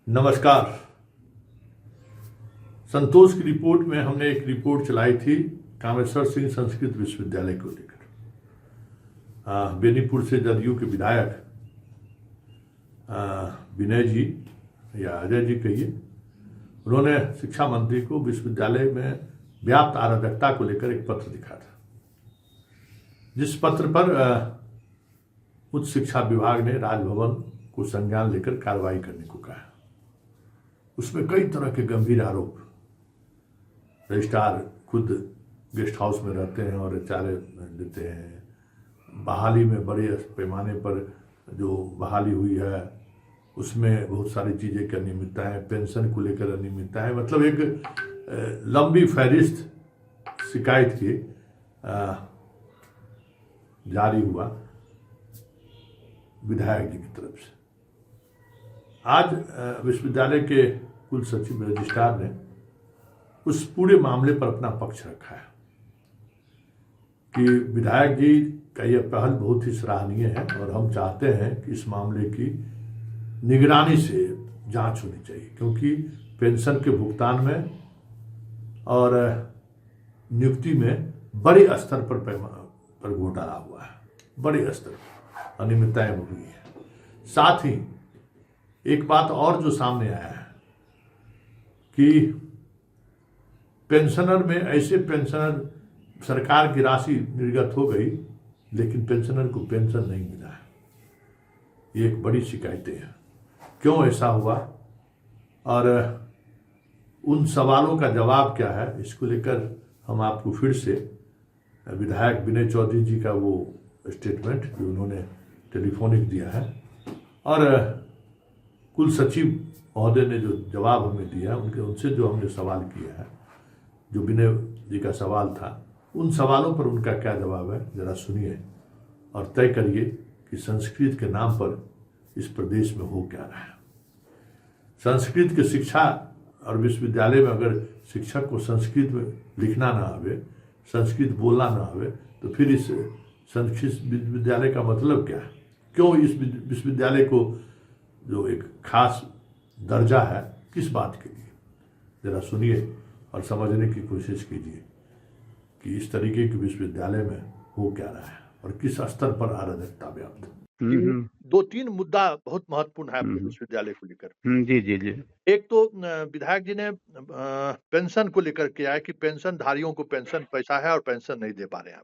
नमस्कार। संतोष की रिपोर्ट में हमने एक रिपोर्ट चलाई थी कामेश्वर सिंह संस्कृत विश्वविद्यालय को लेकर। बेनीपुर से जदयू के विधायक विनय जी या अजय जी कहिए, उन्होंने शिक्षा मंत्री को विश्वविद्यालय में व्याप्त अराजकता को लेकर एक पत्र लिखा था, जिस पत्र पर उच्च शिक्षा विभाग ने राजभवन को संज्ञान लेकर कार्रवाई करने को कहा। उसमें कई तरह के गंभीर आरोप, रजिस्ट्रार खुद गेस्ट हाउस में रहते हैं और चारे देते हैं, बहाली में बड़े पैमाने पर जो बहाली हुई है उसमें बहुत सारी चीज़ें की अनियमितता है, पेंशन को लेकर अनियमितता है, मतलब एक लंबी फहरिस्त शिकायत की जारी हुआ विधायक जी की तरफ से। आज विश्वविद्यालय के कुल सचिव रजिस्ट्रार ने उस पूरे मामले पर अपना पक्ष रखा है कि विधायक जी का यह पहल बहुत ही सराहनीय है और हम चाहते हैं कि इस मामले की निगरानी से जांच होनी चाहिए, क्योंकि पेंशन के भुगतान में और नियुक्ति में बड़े स्तर पर घोटाला हुआ है, बड़े स्तर पर अनियमितताएं हुई है। साथ ही एक बात और जो सामने आया है कि पेंशनर में ऐसे पेंशनर, सरकार की राशि निर्गत हो गई लेकिन पेंशनर को पेंशन नहीं मिला है। ये एक बड़ी शिकायतें हैं, क्यों ऐसा हुआ और उन सवालों का जवाब क्या है, इसको लेकर हम आपको फिर से विधायक विनय चौधरी जी का वो स्टेटमेंट जो उन्होंने टेलीफोनिक दिया है और कुल सचिव महोदय ने जो जवाब हमें दिया उनसे जो हमने सवाल किया है, जो विनय जी का सवाल था, उन सवालों पर उनका क्या जवाब है जरा सुनिए और तय करिए कि संस्कृत के नाम पर इस प्रदेश में हो क्या रहा है। संस्कृत की शिक्षा और विश्वविद्यालय में अगर शिक्षक को संस्कृत में लिखना ना आवे, संस्कृत बोलना ना आवे, तो फिर इस संस्कृत विश्वविद्यालय का मतलब क्या है? क्यों इस विश्वविद्यालय को जो एक खास दर्जा है, किस बात के लिए? जरा सुनिए और समझने की कोशिश कीजिए कि इस तरीके के विश्वविद्यालय में हो क्या रहा है और किस स्तर पर अराजकता व्याप्त है। दो तीन मुद्दा बहुत महत्वपूर्ण है अपने विश्वविद्यालय को लेकर। जी जी जी। एक तो विधायक जी ने पेंशन को लेकर किया है कि पेंशन धारियों को पेंशन पैसा है और पेंशन नहीं दे पा रहे हैं।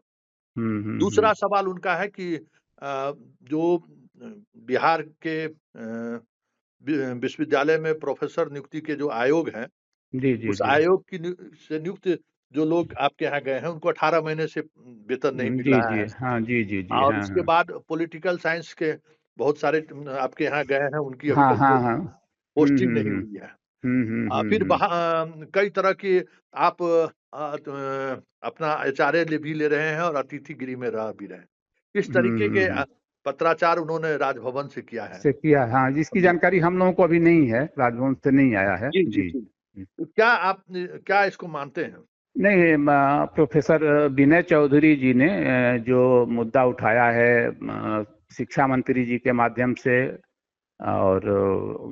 दूसरा सवाल उनका है कि जो बिहार के विश्वविद्यालय में प्रोफेसर नियुक्ति के जो आयोग हैं, उस आयोग की से नियुक्त जो लोग आपके यहाँ गए हैं उनको 18 महीने से वेतन नहीं मिल रहा है। हाँ जी जी जी। और उसके बाद पॉलिटिकल साइंस के बहुत सारे आपके यहाँ गए हैं, उनकी अभी तक पोस्टिंग नहीं हुई है। फिर कई तरह की आप अपना एचआरए भी ले रहे हैं और अतिथिगिरी में रह भी रहे हैं। इस तरीके के पत्राचार उन्होंने राजभवन से किया है। हाँ, जिसकी जानकारी हम लोगों को अभी नहीं है, राजभवन से नहीं आया है। जी जी जी। तो क्या इसको मानते हैं? नहीं, प्रोफेसर विनय चौधरी जी ने जो मुद्दा उठाया है शिक्षा मंत्री जी के माध्यम से और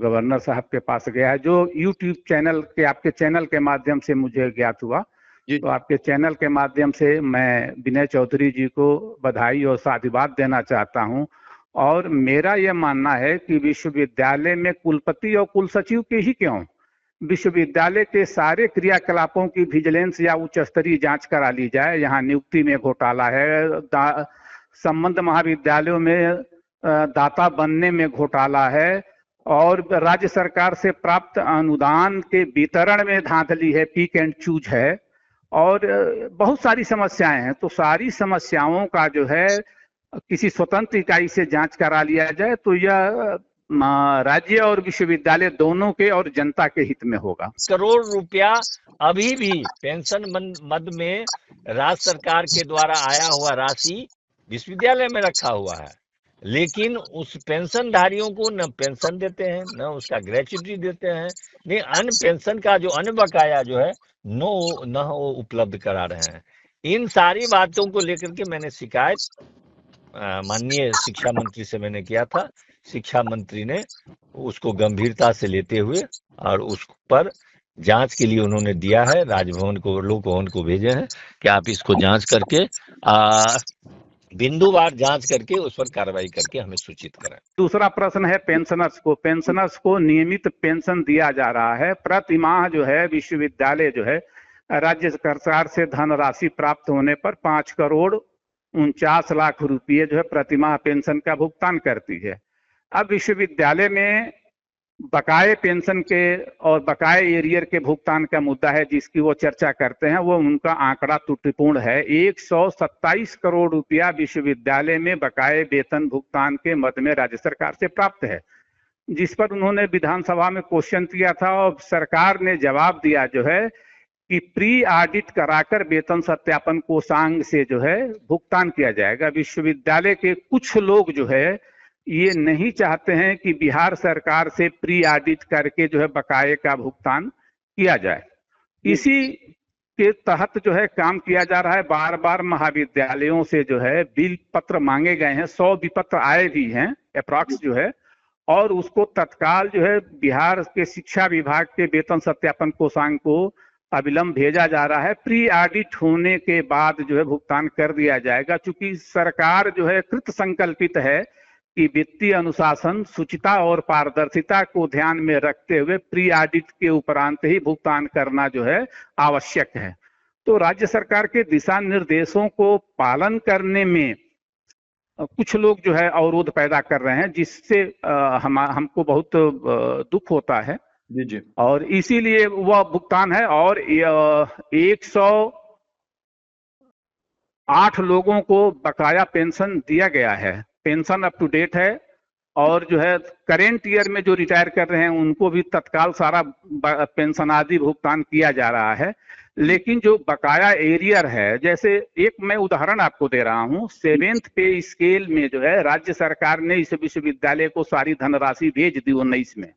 गवर्नर साहब के पास गया है, जो यूट्यूब चैनल के आपके चैनल के माध्यम से मुझे ज्ञात हुआ, तो आपके चैनल के माध्यम से मैं विनय चौधरी जी को बधाई और साधुवाद देना चाहता हूं। और मेरा यह मानना है कि विश्वविद्यालय में कुलपति और कुल सचिव के ही क्यों, विश्वविद्यालय के सारे क्रियाकलापों की विजिलेंस या उच्च स्तरीय जांच करा ली जाए। यहाँ नियुक्ति में घोटाला है, संबद्ध महाविद्यालयों में दाता बनने में घोटाला है और राज्य सरकार से प्राप्त अनुदान के वितरण में धांधली है, पिक एंड चूज है और बहुत सारी समस्याएं हैं। तो सारी समस्याओं का जो है किसी स्वतंत्र इकाई से जांच करा लिया जाए तो यह राज्य और विश्वविद्यालय दोनों के और जनता के हित में होगा। करोड़ रुपया अभी भी पेंशन मद में राज्य सरकार के द्वारा आया हुआ राशि विश्वविद्यालय में रखा हुआ है, लेकिन उस पेंशन धारियों को न पेंशन देते हैं, न उसका ग्रेच्युटी देते हैं, नहीं अन्य पेंशन का जो अन्य बकाया जो है न वो उपलब्ध करा रहे हैं। इन सारी बातों को लेकर के मैंने शिकायत माननीय शिक्षा मंत्री से मैंने किया था। शिक्षा मंत्री ने उसको गंभीरता से लेते हुए और उस पर जांच के लिए उन्होंने दिया है, राजभवन को, लोक भवन को भेजे हैं कि आप इसको जांच करके बिंदुवार जांच करके उस पर कार्रवाई करके हमें सूचित करें। दूसरा प्रश्न है पेंशनर्स को नियमित पेंशन दिया जा रहा है। प्रति माह जो है विश्वविद्यालय जो है राज्य सरकार से धनराशि प्राप्त होने पर 5,49,00,000 रुपये जो है प्रतिमाह पेंशन का भुगतान करती है। अब विश्वविद्यालय में बकाये पेंशन के और बकाये एरियर के भुगतान का मुद्दा है जिसकी वो चर्चा करते हैं। वो उनका आंकड़ा त्रुटिपूर्ण है। 127 करोड़ रुपया विश्वविद्यालय में बकाये वेतन भुगतान के मद में राज्य सरकार से प्राप्त है, जिस पर उन्होंने विधानसभा में क्वेश्चन किया था और सरकार ने जवाब दिया जो है कि प्री ऑडिट कराकर वेतन सत्यापन कोषांग से जो है भुगतान किया जाएगा। विश्वविद्यालय के कुछ लोग जो है ये नहीं चाहते हैं कि बिहार सरकार से प्री ऑडिट करके जो है बकाये का भुगतान किया जाए। इसी के तहत जो है काम किया जा रहा है। बार बार महाविद्यालयों से जो है बिल पत्र मांगे गए हैं, 100 विपत्र आए भी हैं अप्रॉक्स जो है, और उसको तत्काल जो है बिहार के शिक्षा विभाग के वेतन सत्यापन कोषांग को अविलंब भेजा जा रहा है। प्री ऑडिट होने के बाद जो है भुगतान कर दिया जाएगा। चूंकि सरकार जो है कृत संकल्पित है कि वित्तीय अनुशासन, शुचिता और पारदर्शिता को ध्यान में रखते हुए प्री ऑडिट के उपरांत ही भुगतान करना जो है आवश्यक है। तो राज्य सरकार के दिशा निर्देशों को पालन करने में कुछ लोग जो है अवरोध पैदा कर रहे हैं, जिससे हमको बहुत दुख होता है। जी जी। और इसीलिए वह भुगतान है और 108 लोगों को बकाया पेंशन दिया गया है। पेंशन अप टू डेट है और जो है करेंट ईयर में जो रिटायर कर रहे हैं उनको भी तत्काल सारा पेंशन आदि भुगतान किया जा रहा है। लेकिन जो बकाया एरियर है, जैसे एक मैं उदाहरण आपको दे रहा हूं, 7th पे स्केल में जो है राज्य सरकार ने इस विश्वविद्यालय को सारी धनराशि भेज दी 19 में।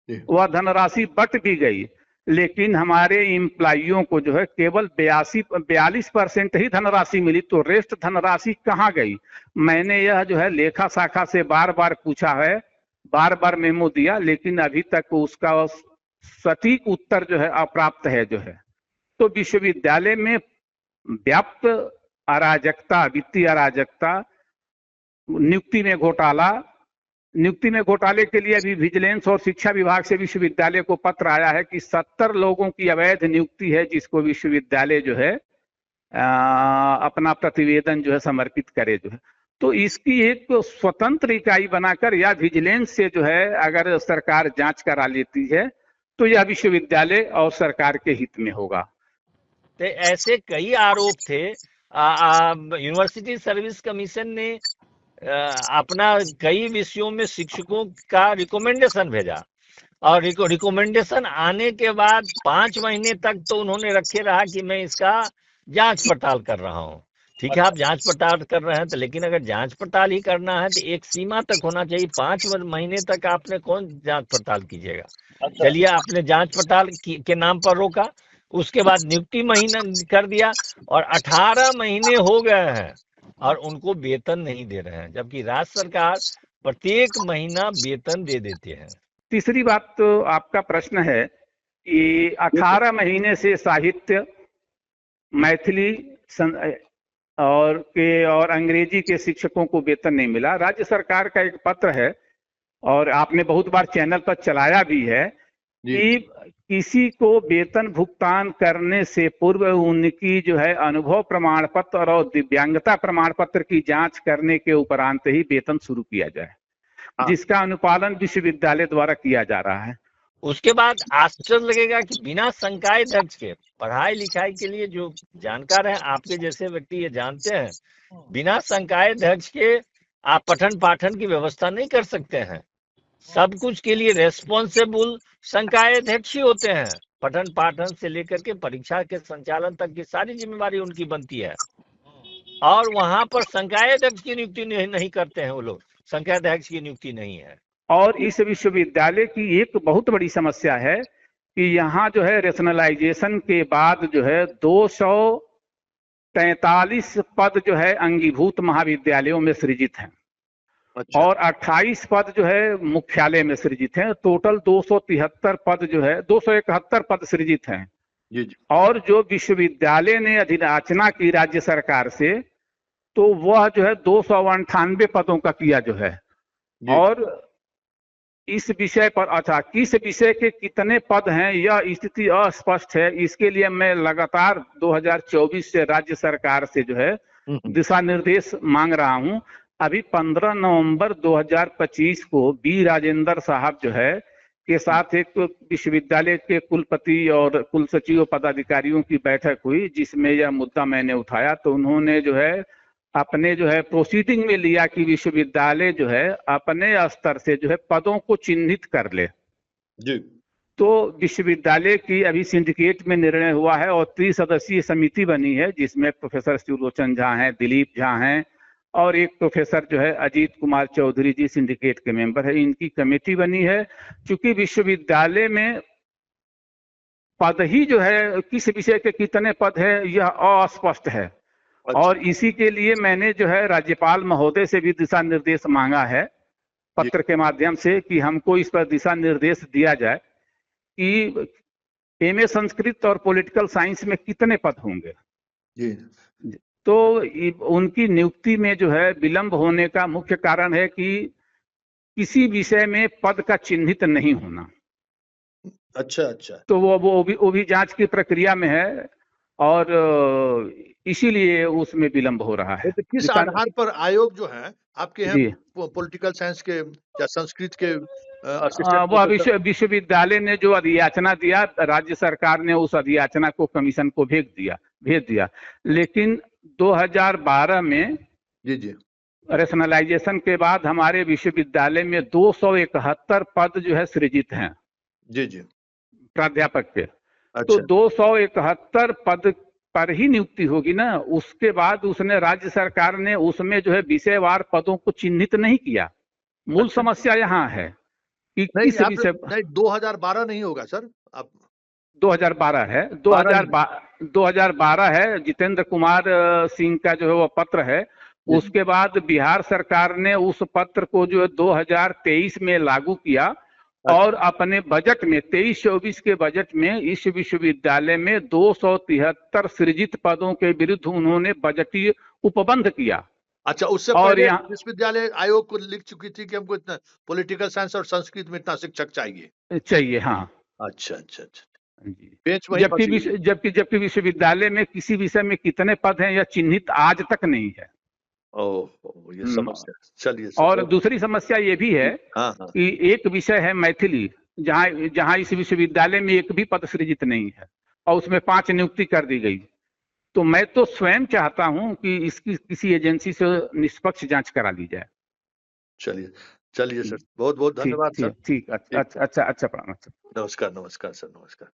वह धनराशि बट भी गई, लेकिन हमारे एम्प्लॉइयों को जो है केवल 42% ही धनराशि मिली। तो रेस्ट धनराशि कहाँ गई? मैंने यह जो है लेखा शाखा से बार बार पूछा है, बार बार मेमो दिया, लेकिन अभी तक उसका सटीक उत्तर जो है अप्राप्त है जो है। तो विश्वविद्यालय में व्याप्त अराजकता, वित्तीय अराजकता, नियुक्ति में घोटाले के लिए अभी विजिलेंस और शिक्षा विभाग से विश्वविद्यालय को पत्र आया है कि 70 लोगों की अवैध नियुक्ति है, जिसको विश्वविद्यालय जो है अपना प्रतिवेदन जो है समर्पित करे जो है। तो इसकी एक स्वतंत्र इकाई बनाकर या विजिलेंस से जो है अगर सरकार जांच करा लेती है तो यह विश्वविद्यालय और सरकार के हित में होगा। तो ऐसे कई आरोप थे। यूनिवर्सिटी सर्विस कमीशन ने अपना कई विषयों में शिक्षकों का रिकमेंडेशन भेजा और रिकमेंडेशन आने के बाद 5 महीने तक तो उन्होंने रखे रहा कि मैं इसका जांच पड़ताल कर रहा हूं। ठीक है, आप जांच पड़ताल कर रहे हैं तो, लेकिन अगर जांच पड़ताल ही करना है तो एक सीमा तक होना चाहिए। 5 महीने तक आपने कौन जांच पड़ताल कीजिएगा। चलिए, आपने जांच पड़ताल के नाम पर रोका, उसके बाद नियुक्ति महीना कर दिया और 18 महीने हो गए हैं और उनको वेतन नहीं दे रहे हैं, जबकि राज्य सरकार प्रत्येक महीना वेतन दे देते हैं। तीसरी बात तो आपका प्रश्न है कि 18 महीने से साहित्य, मैथिली और अंग्रेजी के शिक्षकों को वेतन नहीं मिला। राज्य सरकार का एक पत्र है और आपने बहुत बार चैनल पर चलाया भी है कि किसी को वेतन भुगतान करने से पूर्व उनकी जो है अनुभव प्रमाण पत्र और दिव्यांगता प्रमाण पत्र की जांच करने के उपरांत ही वेतन शुरू किया जाए, जिसका अनुपालन विश्वविद्यालय द्वारा किया जा रहा है। उसके बाद आश्चर्य लगेगा कि बिना संकाय अध्यक्ष के, पढ़ाई लिखाई के लिए जो जानकार है आपके जैसे व्यक्ति ये जानते हैं, बिना संकाय अध्यक्ष के आप पठन पाठन की व्यवस्था नहीं कर सकते हैं। सब कुछ के लिए रेस्पॉन्सिबल संकाय अध्यक्ष ही होते हैं। पठन पाठन से लेकर के परीक्षा के संचालन तक की सारी जिम्मेवारी उनकी बनती है और वहां पर संकाय अध्यक्ष की नियुक्ति नहीं करते हैं वो लोग, संकाय अध्यक्ष की नियुक्ति नहीं है। और इस विश्वविद्यालय की एक बहुत बड़ी समस्या है कि यहाँ जो है रेशनलाइजेशन के बाद जो है 243 पद जो है अंगीभूत महाविद्यालयों में सृजित हैं अच्छा और 28 पद जो है मुख्यालय में सृजित हैं। टोटल 273 पद जो है 271 पद सृजित हैं। जी जी और जो विश्वविद्यालय ने अधियाचना की राज्य सरकार से, तो वह जो है 298 पदों का किया जो है। जी और इस विषय पर, अच्छा, किस विषय के कितने पद हैं यह स्थिति अस्पष्ट है। इसके लिए मैं लगातार 2024 से राज्य सरकार से जो है दिशा निर्देश मांग रहा हूं। अभी 15 नवंबर 2025 को बी राजेंद्र साहब जो है के साथ एक विश्वविद्यालय के कुलपति और कुल सचिव पदाधिकारियों की बैठक हुई, जिसमें यह मुद्दा मैंने उठाया। तो उन्होंने जो है अपने जो है प्रोसीडिंग में लिया कि विश्वविद्यालय जो है अपने स्तर से जो है पदों को चिन्हित कर ले। जी तो विश्वविद्यालय की अभी सिंडिकेट में निर्णय हुआ है और 30 सदस्यीय समिति बनी है, जिसमें प्रोफेसर शिवलोचन झा हैं, दिलीप झा हैं और एक प्रोफेसर जो है अजीत कुमार चौधरी जी सिंडिकेट के मेंबर है। इनकी कमेटी बनी है। चूंकि विश्वविद्यालय में पद ही जो है किस विषय के कितने पद है यह अस्पष्ट है। अच्छा और इसी के लिए मैंने जो है राज्यपाल महोदय से भी दिशा निर्देश मांगा है पत्र के माध्यम से कि हमको इस पर दिशा निर्देश दिया जाए कि एमए संस्कृत और पॉलिटिकल साइंस में कितने पद होंगे। जी तो उनकी नियुक्ति में जो है विलंब होने का मुख्य कारण है कि किसी विषय में पद का चिन्हित नहीं होना। अच्छा अच्छा तो वो भी जांच की प्रक्रिया में है और इसीलिए उसमें विलंब हो रहा है। तो किस आधार पर आयोग जो है आपके यहाँ पॉलिटिकल साइंस के या संस्कृत के वह विश्वविद्यालय ने जो अधियाचना दिया, राज्य सरकार ने उस अधियाचना को कमीशन को भेज दिया। लेकिन 2012 में जी जी रेशनलाइजेशन के बाद हमारे विश्वविद्यालय में 271 पद जो है सृजित हैं जी जी प्राध्यापक के। अच्छा तो 271 पद पर ही नियुक्ति होगी ना। उसके बाद उसने राज्य सरकार ने उसमें जो है विषयवार पदों को चिन्हित नहीं किया। मूल अच्छा समस्या यहाँ है कि नहीं, किस विषय। नहीं 2012 नहीं होगा सर, आप 2012 है। 2012 है। जितेंद्र कुमार सिंह का जो है वो पत्र है। उसके बाद बिहार सरकार ने उस पत्र को जो है 2023 में लागू किया और अपने बजट में 23-24 के बजट में इस विश्वविद्यालय में 273 सृजित पदों के विरुद्ध उन्होंने बजटीय उपबंध किया। अच्छा, उससे पहले विश्वविद्यालय आयोग को लिख चुकी थी कि हमको इतना पॉलिटिकल साइंस और संस्कृत में इतना शिक्षक चाहिए। हाँ अच्छा अच्छा अच्छा जी। जबकि विश्वविद्यालय में किसी विषय में कितने पद हैं यह चिन्हित आज तक नहीं है। ओह, ये समस्या। चलिए। और दूसरी समस्या ये भी है कि एक विषय है मैथिली, जहाँ इस विश्वविद्यालय में एक भी पद सृजित नहीं है और उसमें 5 नियुक्ति कर दी गई। तो मैं तो स्वयं चाहता हूं कि इसकी किसी एजेंसी से निष्पक्ष जांच करा ली जाए। चलिए सर, बहुत बहुत धन्यवाद सर। ठीक, अच्छा प्रणाम। नमस्कार सर, नमस्कार।